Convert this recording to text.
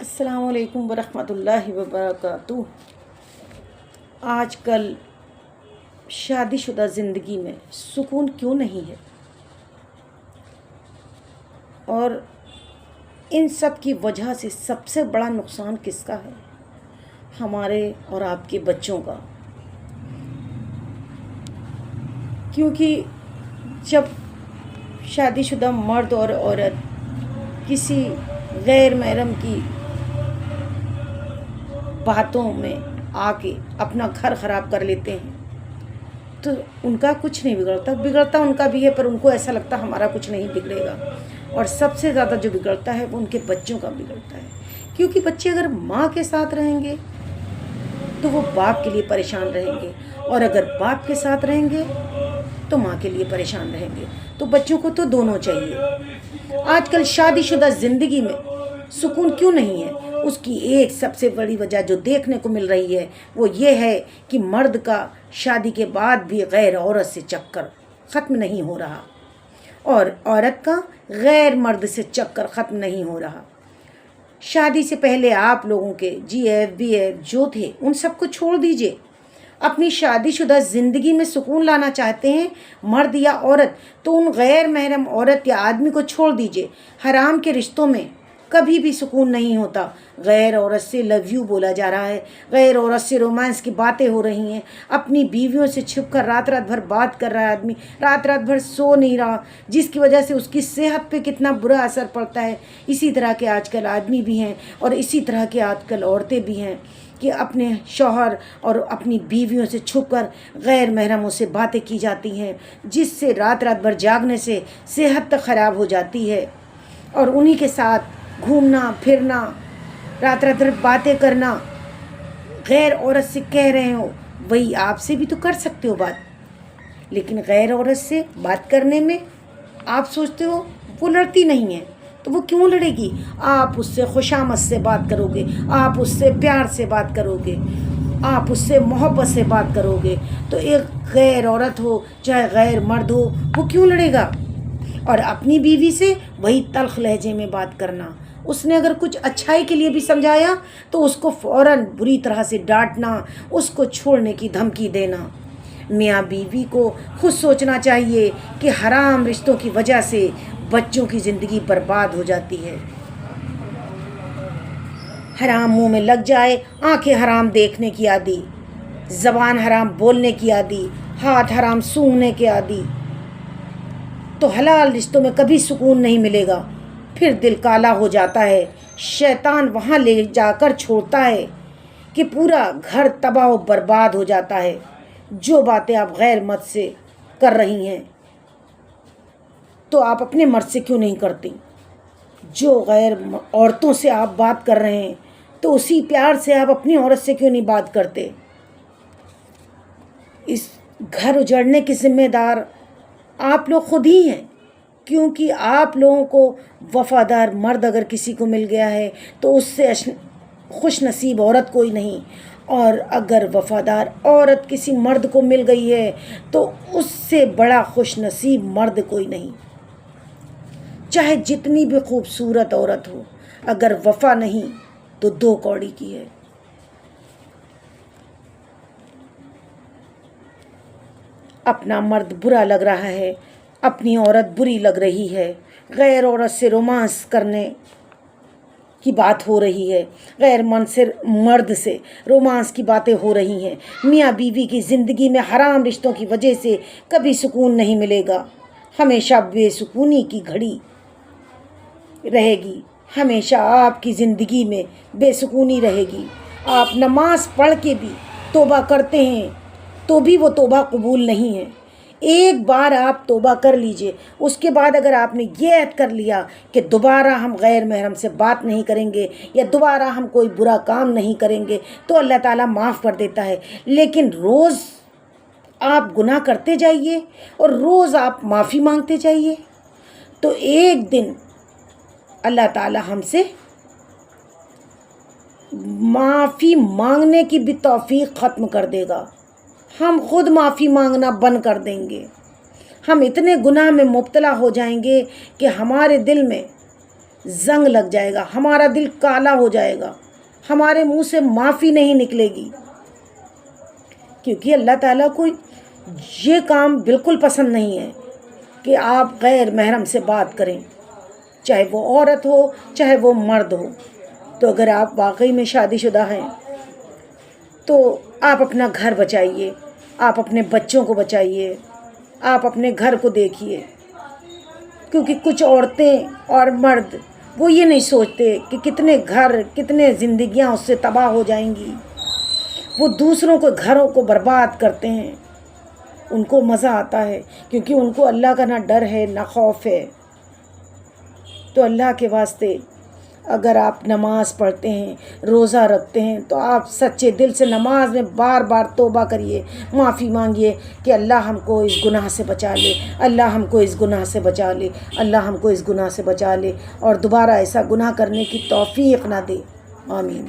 السلام علیکم ورحمۃ اللہ وبرکاتہ۔ آج کل شادی شدہ زندگی میں سکون کیوں نہیں ہے، اور ان سب کی وجہ سے سب سے بڑا نقصان کس کا ہے؟ ہمارے اور آپ کے بچوں کا۔ کیونکہ جب شادی شدہ مرد اور عورت کسی غیر محرم کی باتوں میں آ کے اپنا گھر خراب کر لیتے ہیں تو ان کا کچھ نہیں بگڑتا ان کا بھی ہے، پر ان کو ایسا لگتا ہمارا کچھ نہیں بگڑے گا، اور سب سے زیادہ جو بگڑتا ہے وہ ان کے بچوں کا بگڑتا ہے۔ کیونکہ بچے اگر ماں کے ساتھ رہیں گے تو وہ باپ کے لیے پریشان رہیں گے، اور اگر باپ کے ساتھ رہیں گے تو ماں کے لیے پریشان رہیں گے۔ تو بچوں کو تو دونوں چاہیے۔ آج کل شادی شدہ زندگی میں سکون کیوں نہیں ہے؟ اس کی ایک سب سے بڑی وجہ جو دیکھنے کو مل رہی ہے وہ یہ ہے کہ مرد کا شادی کے بعد بھی غیر عورت سے چکر ختم نہیں ہو رہا، اور عورت کا غیر مرد سے چکر ختم نہیں ہو رہا۔ شادی سے پہلے آپ لوگوں کے جی ایف بی ایف جو تھے ان سب کو چھوڑ دیجئے۔ اپنی شادی شدہ زندگی میں سکون لانا چاہتے ہیں مرد یا عورت، تو ان غیر محرم عورت یا آدمی کو چھوڑ دیجئے۔ حرام کے رشتوں میں کبھی بھی سکون نہیں ہوتا۔ غیر عورت سے لو یو بولا جا رہا ہے، غیر عورت سے رومانس کی باتیں ہو رہی ہیں، اپنی بیویوں سے چھپ کر رات بھر بات کر رہا ہے آدمی، رات بھر سو نہیں رہا، جس کی وجہ سے اس کی صحت پہ کتنا برا اثر پڑتا ہے۔ اسی طرح کے آج کل آدمی بھی ہیں، اور اسی طرح کے آج کل عورتیں بھی ہیں کہ اپنے شوہر اور اپنی بیویوں سے چھپ کر غیر محرموں سے باتیں کی جاتی ہیں، جس سے رات بھر جاگنے سے صحت تک خراب ہو جاتی ہے، اور انہی کے ساتھ گھومنا پھرنا، رات بھر باتیں کرنا، غیر عورت سے کہہ رہے ہو وہی آپ سے بھی تو کر سکتے ہو بات، لیکن غیر عورت سے بات کرنے میں آپ سوچتے ہو وہ لڑتی نہیں ہے، تو وہ کیوں لڑے گی؟ آپ اس سے خوشامد سے بات کرو گے، آپ اس سے پیار سے بات کرو گے، آپ اس سے محبت سے بات کرو گے، تو ایک غیر عورت ہو چاہے غیر مرد ہو وہ کیوں لڑے گا؟ اور اپنی بیوی سے وہی تلخ لہجے میں بات کرنا، اس نے اگر کچھ اچھائی کے لیے بھی سمجھایا تو اس کو فوراً بری طرح سے ڈانٹنا، اس کو چھوڑنے کی دھمکی دینا۔ میاں بیوی کو خود سوچنا چاہیے کہ حرام رشتوں کی وجہ سے بچوں کی زندگی برباد ہو جاتی ہے۔ حرام منہ میں لگ جائے، آنکھیں حرام دیکھنے کی عادی، زبان حرام بولنے کی عادی، ہاتھ حرام سونگھنے کے عادی، تو حلال رشتوں میں کبھی سکون نہیں ملے گا۔ پھر دل کالا ہو جاتا ہے، شیطان وہاں لے جا کر چھوڑتا ہے کہ پورا گھر تباہ و برباد ہو جاتا ہے۔ جو باتیں آپ غیر مرد سے کر رہی ہیں تو آپ اپنے مرد سے کیوں نہیں کرتی؟ جو غیر عورتوں سے آپ بات کر رہے ہیں تو اسی پیار سے آپ اپنی عورت سے کیوں نہیں بات کرتے؟ اس گھر اجڑنے کے ذمہ دار آپ لوگ خود ہی ہیں، کیونکہ آپ لوگوں کو وفادار مرد اگر کسی کو مل گیا ہے تو اس سے خوش نصیب عورت کوئی نہیں، اور اگر وفادار عورت کسی مرد کو مل گئی ہے تو اس سے بڑا خوش نصیب مرد کوئی نہیں۔ چاہے جتنی بھی خوبصورت عورت ہو، اگر وفا نہیں تو دو کوڑی کی ہے۔ اپنا مرد برا لگ رہا ہے، اپنی عورت بری لگ رہی ہے، غیر عورت سے رومانس کرنے کی بات ہو رہی ہے، غیر مرد سے رومانس کی باتیں ہو رہی ہیں، میاں بیوی کی زندگی میں حرام رشتوں کی وجہ سے کبھی سکون نہیں ملے گا، ہمیشہ بے سکونی کی گھڑی رہے گی، ہمیشہ آپ کی زندگی میں بے سکونی رہے گی۔ آپ نماز پڑھ کے بھی توبہ کرتے ہیں تو بھی وہ توبہ قبول نہیں ہے۔ ایک بار آپ توبہ کر لیجئے، اس کے بعد اگر آپ نے یہ عہد کر لیا کہ دوبارہ ہم غیر محرم سے بات نہیں کریں گے یا دوبارہ ہم کوئی برا کام نہیں کریں گے تو اللہ تعالیٰ معاف کر دیتا ہے، لیکن روز آپ گناہ کرتے جائیے اور روز آپ معافی مانگتے جائیے تو ایک دن اللہ تعالیٰ ہم سے معافی مانگنے کی بھی توفیق ختم کر دے گا، ہم خود معافی مانگنا بند کر دیں گے، ہم اتنے گناہ میں مبتلا ہو جائیں گے کہ ہمارے دل میں زنگ لگ جائے گا، ہمارا دل کالا ہو جائے گا، ہمارے منہ سے معافی نہیں نکلے گی، کیونکہ اللہ تعالیٰ کو یہ کام بالکل پسند نہیں ہے کہ آپ غیر محرم سے بات کریں، چاہے وہ عورت ہو چاہے وہ مرد ہو۔ تو اگر آپ واقعی میں شادی شدہ ہیں تو آپ اپنا گھر بچائیے، آپ اپنے بچوں کو بچائیے، آپ اپنے گھر کو دیکھیے، کیونکہ کچھ عورتیں اور مرد وہ یہ نہیں سوچتے کہ کتنے گھر کتنے زندگیاں اس سے تباہ ہو جائیں گی، وہ دوسروں کے گھروں کو برباد کرتے ہیں، ان کو مزہ آتا ہے کیونکہ ان کو اللہ کا نہ ڈر ہے نہ خوف ہے۔ تو اللہ کے واسطے اگر آپ نماز پڑھتے ہیں، روزہ رکھتے ہیں، تو آپ سچے دل سے نماز میں بار بار توبہ کریے، معافی مانگیے کہ اللہ ہم کو اس گناہ سے بچا لے، اللہ ہم کو اس گناہ سے بچا لے، اللہ ہم کو اس گناہ سے بچا لے، اور دوبارہ ایسا گناہ کرنے کی توفیق نہ دے۔ آمین۔